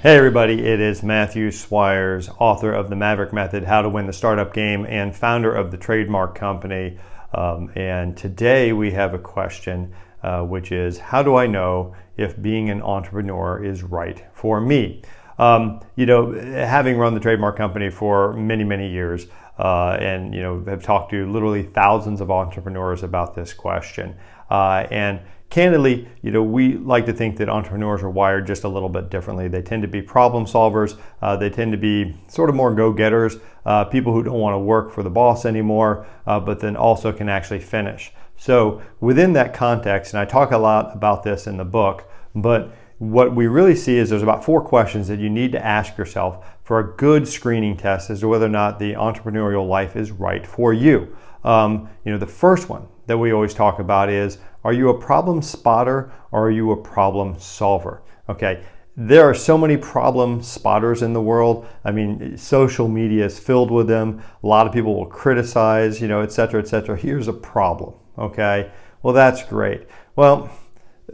Hey everybody, it is Matthew Swires, author of The Maverick Method, How to Win the Startup Game, and founder of the trademark company. And today we have a question, which is, how do I know if being an entrepreneur is right for me? Having run the trademark company for many, many years, and have talked to literally thousands of entrepreneurs about this question. And candidly, we like to think that entrepreneurs are wired just a little bit differently. They tend to be problem solvers. They tend to be sort of more go-getters, people who don't want to work for the boss anymore, but then also can actually finish. So within that context, and I talk a lot about this in the book, but what we really see is there's about 4 questions that you need to ask yourself for a good screening test as to whether or not the entrepreneurial life is right for you. The first one that we always talk about is, are you a problem spotter or are you a problem solver? Okay, there are so many problem spotters in the world. I mean, social media is filled with them. A lot of people will criticize, et cetera, et cetera. Here's a problem, okay? Well, that's great. Well,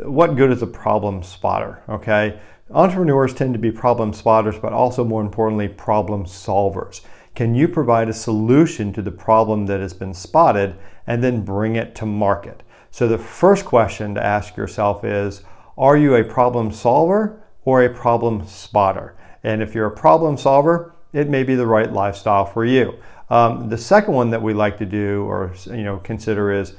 what good is a problem spotter, okay? Entrepreneurs tend to be problem spotters, but also more importantly, problem solvers. Can you provide a solution to the problem that has been spotted and then bring it to market? So the first question to ask yourself is, are you a problem solver or a problem spotter? And if you're a problem solver, it may be the right lifestyle for you. The second one that we like to do or consider is,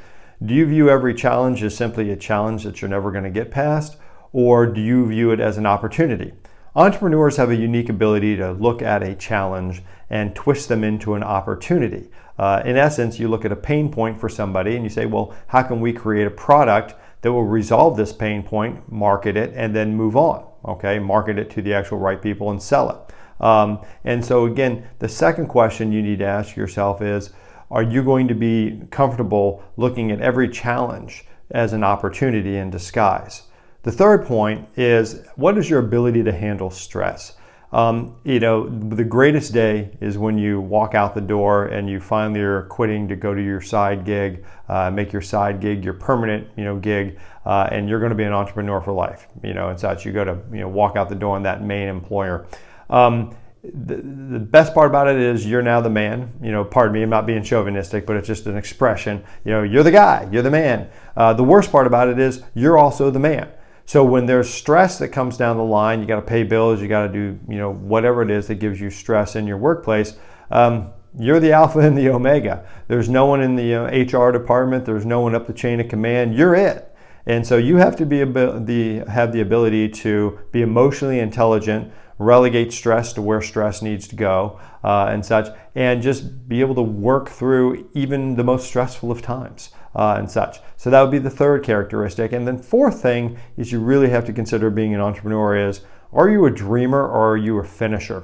do you view every challenge as simply a challenge that you're never going to get past, or do you view it as an opportunity? Entrepreneurs have a unique ability to look at a challenge and twist them into an opportunity. In essence, you look at a pain point for somebody and you say, well, how can we create a product that will resolve this pain point, market it, and then move on, okay? Market it to the actual right people and sell it. And so again, the second question you need to ask yourself is, are you going to be comfortable looking at every challenge as an opportunity in disguise? The third point is, what is your ability to handle stress? The greatest day is when you walk out the door and you finally are quitting to go to your side gig, make your side gig your permanent, gig, and you're going to be an entrepreneur for life, and such. You go to, walk out the door in that main employer. The best part about it is you're now the man. Pardon me, I'm not being chauvinistic, but it's just an expression. You're the guy, you're the man. The worst part about it is you're also the man. So when there's stress that comes down the line, you got to pay bills, you got to do, whatever it is that gives you stress in your workplace. You're the alpha and the omega. There's no one in the HR department. There's no one up the chain of command. You're it. And so you have to have the ability to be emotionally intelligent, relegate stress to where stress needs to go, and such, and just be able to work through even the most stressful of times, and such. So that would be the third characteristic. And then fourth thing is you really have to consider being an entrepreneur is, are you a dreamer or are you a finisher?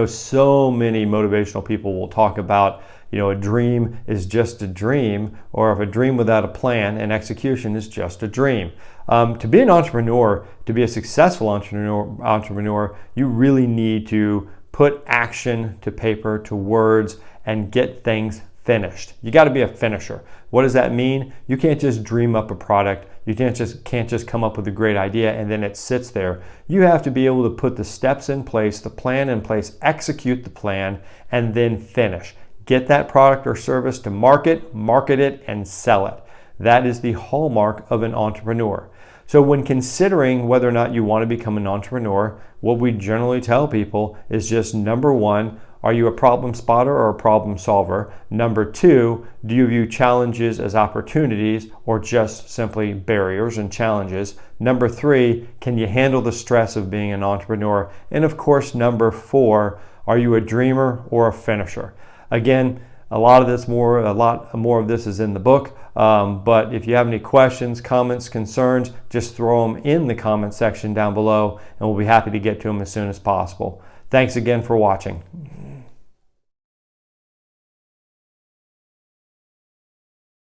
So many motivational people will talk about, a dream is just a dream, or if a dream without a plan and execution is just a dream. To be an entrepreneur, to be a successful entrepreneur, you really need to put action to paper, to words, and get things finished. You got to be a finisher. What does that mean? You can't just dream up a product. You can't just come up with a great idea and then it sits there. You have to be able to put the steps in place, the plan in place, execute the plan, and then finish. Get that product or service to market it, and sell it. That is the hallmark of an entrepreneur. So when considering whether or not you want to become an entrepreneur, what we generally tell people is just, number one, are you a problem spotter or a problem solver? Number two, do you view challenges as opportunities or just simply barriers and challenges? Number three, can you handle the stress of being an entrepreneur? And of course, number four, are you a dreamer or a finisher? Again, a lot more of this is in the book, but if you have any questions, comments, concerns, just throw them in the comment section down below and we'll be happy to get to them as soon as possible. Thanks again for watching.